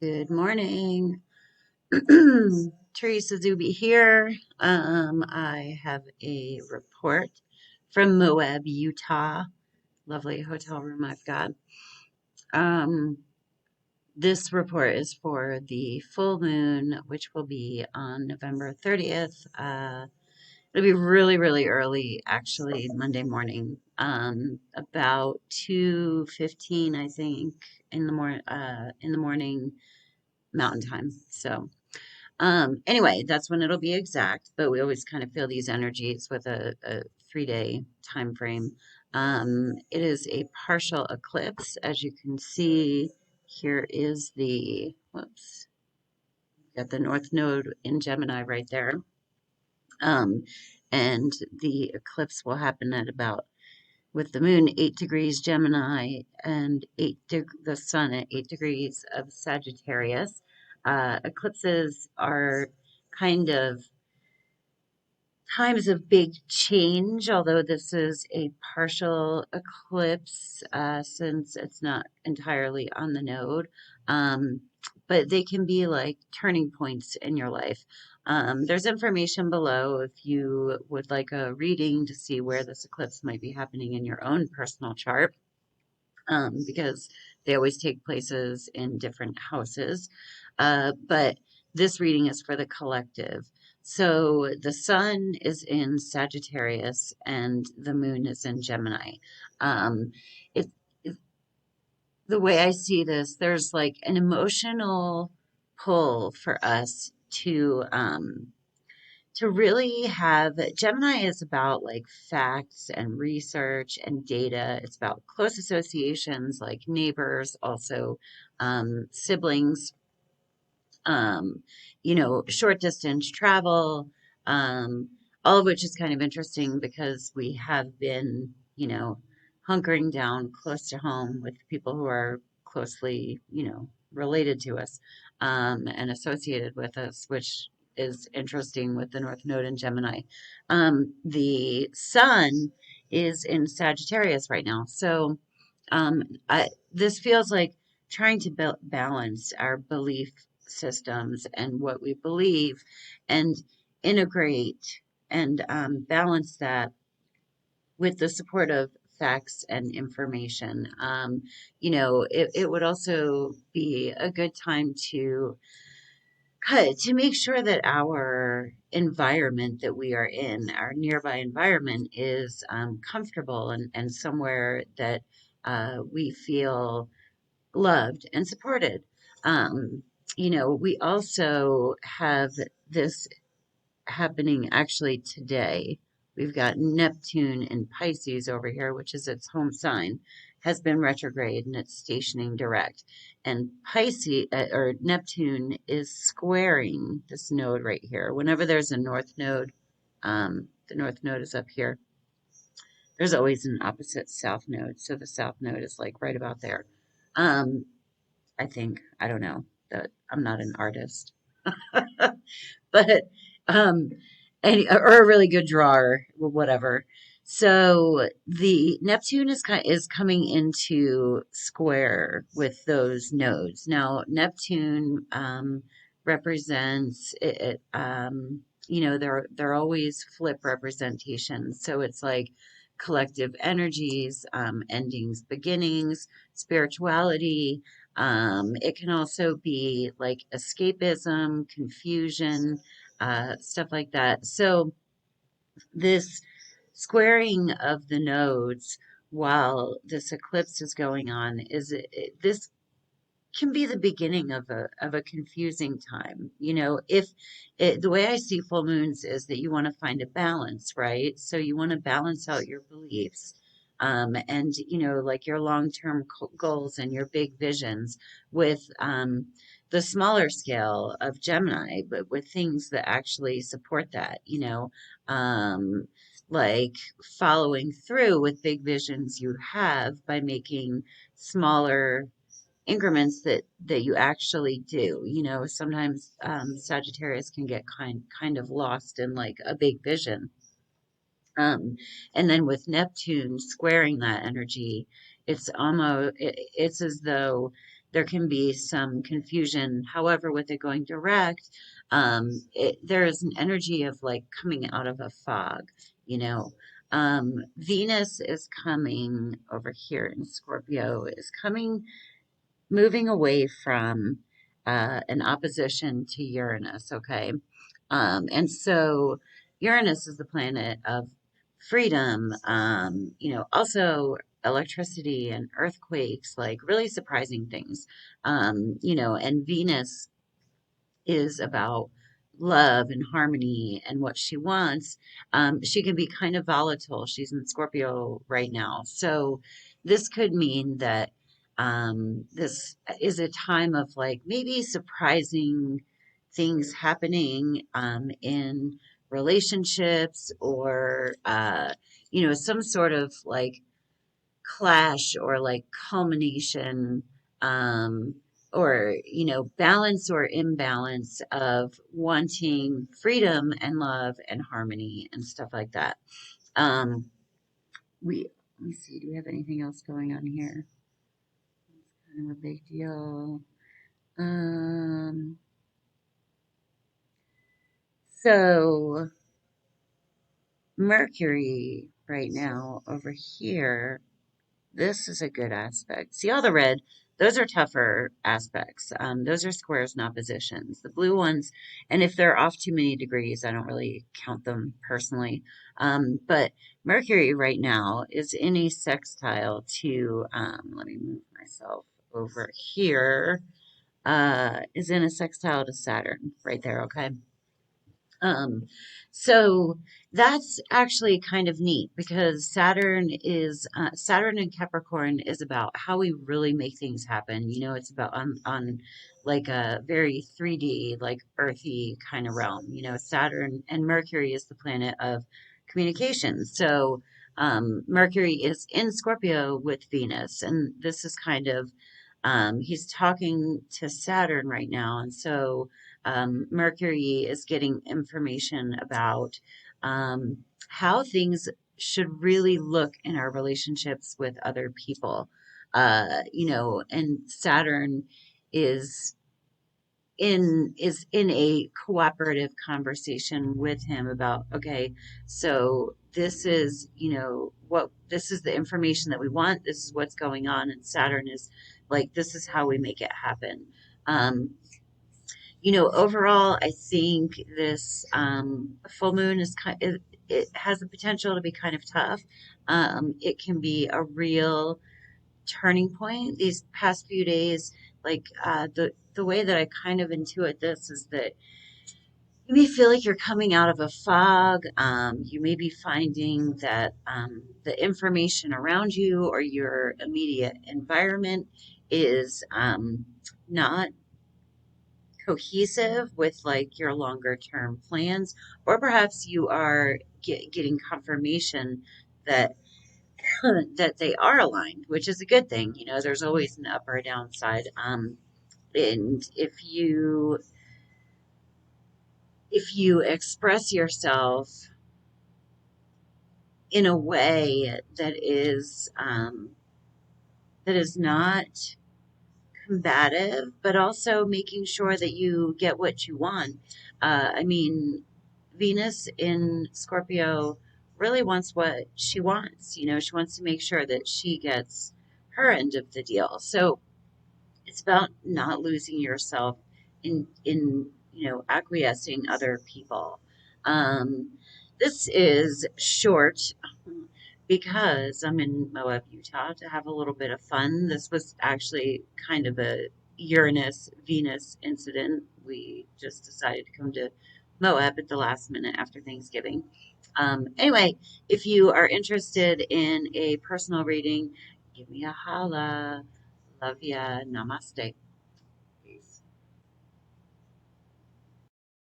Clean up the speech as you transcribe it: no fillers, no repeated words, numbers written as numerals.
Good morning. Teresa Zube here. I have a report from Moab, Utah. Lovely hotel room I've got. Um, this report is for the full moon, which will be on November 30th. It'll be really, really early, actually, Monday morning. About 2:15, I think, in the morning Mountain Time. So. Anyway, that's when it'll be exact, but we always kind of feel these energies with a 3-day time frame. It is a partial eclipse. As you can see, here is whoops, got the North Node in Gemini right there. Um, and the eclipse will happen at about, with the moon 8 degrees Gemini and the sun at 8 degrees of Sagittarius. Eclipses are kind of times of big change, although this is a partial eclipse since it's not entirely on the node. But they can be like turning points in your life. There's information below if you would like a reading to see where this eclipse might be happening in your own personal chart, because they always take places in different houses. But this reading is for the collective. So the sun is in Sagittarius and the moon is in Gemini. Um, it, it, the way I see this, there's like an emotional pull for us to really have. Gemini is about like facts and research and data. It's about close associations like neighbors, also siblings, um, short distance travel, all of which is kind of interesting because we have been, hunkering down close to home with people who are closely, related to us, and associated with us, which is interesting with the North Node in Gemini. The sun is in Sagittarius right now. So this feels like trying to balance our belief systems and what we believe and integrate and balance that with the support of facts and information. It would also be a good time to make sure that our environment that we are in, our nearby environment, is comfortable and somewhere that we feel loved and supported. We also have this happening actually today. We've got Neptune in Pisces over here, which is its home sign, has been retrograde and it's stationing direct. And Pisces or Neptune is squaring this node right here. Whenever there's a north node, the north node is up here. There's always an opposite south node. So the south node is like right about there. I think, I don't know, that I'm not an artist, but um, or a really good drawer, or whatever. So the Neptune is coming into square with those nodes. Now Neptune represents it. They're always flip representations. So it's like collective energies, endings, beginnings, spirituality. It can also be like escapism, confusion, stuff like that. So this squaring of the nodes while this eclipse is going on this can be the beginning of a confusing time. If the way I see full moons is that you want to find a balance, right? So you want to balance out your beliefs, and like your long-term goals and your big visions with the smaller scale of Gemini, but with things that actually support that, like following through with big visions you have by making smaller increments that you actually do. Sometimes Sagittarius can get kind of lost in like a big vision. And then with Neptune squaring that energy, it's as though there can be some confusion. However, with it going direct, there is an energy of like coming out of a fog, you know. Venus is coming over here in Scorpio, is coming, moving away from an opposition to Uranus, okay? And so Uranus is the planet of freedom, also electricity and earthquakes, like really surprising things. And Venus is about love and harmony and what she wants. She can be kind of volatile. She's in Scorpio right now. So this could mean that this is a time of like maybe surprising things happening in relationships or, some sort of like clash or like culmination, um, or balance or imbalance of wanting freedom and love and harmony and stuff like that. um we Let me see, do we have anything else going on here? It's kind of a big deal. So Mercury right now over here, this is a good aspect. See all the red? Those are tougher aspects. Those are squares and oppositions. The blue ones, and if they're off too many degrees, I don't really count them personally. But Mercury right now is in a sextile to, let me move myself over here, is in a sextile to Saturn right there, okay? Um, so that's actually kind of neat because Saturn and Capricorn is about how we really make things happen. It's about on like a very 3D, like earthy kind of realm. Saturn and Mercury is the planet of communication. So Mercury is in Scorpio with Venus, and this is kind of he's talking to Saturn right now, and so Mercury is getting information about how things should really look in our relationships with other people. And Saturn is in a cooperative conversation with him about, okay, so this is what this is the information that we want, this is what's going on, and Saturn is like, this is how we make it happen. Overall, I think this full moon is it has the potential to be kind of tough. It can be a real turning point these past few days. Like the way that I kind of intuit this is that you may feel like you're coming out of a fog. You may be finding that the information around you or your immediate environment is not cohesive with like your longer term plans, or perhaps you are getting confirmation that that they are aligned, which is a good thing. There's always an up or a downside. And if you express yourself in a way that is not combative, but also making sure that you get what you want. I mean, Venus in Scorpio really wants what she wants. She wants to make sure that she gets her end of the deal. So it's about not losing yourself in acquiescing other people. Um, this is short because I'm in Moab, Utah to have a little bit of fun. This was actually kind of a Uranus Venus incident. We just decided to come to Moab at the last minute after Thanksgiving. Anyway, if you are interested in a personal reading, give me a holla. Love ya. Namaste.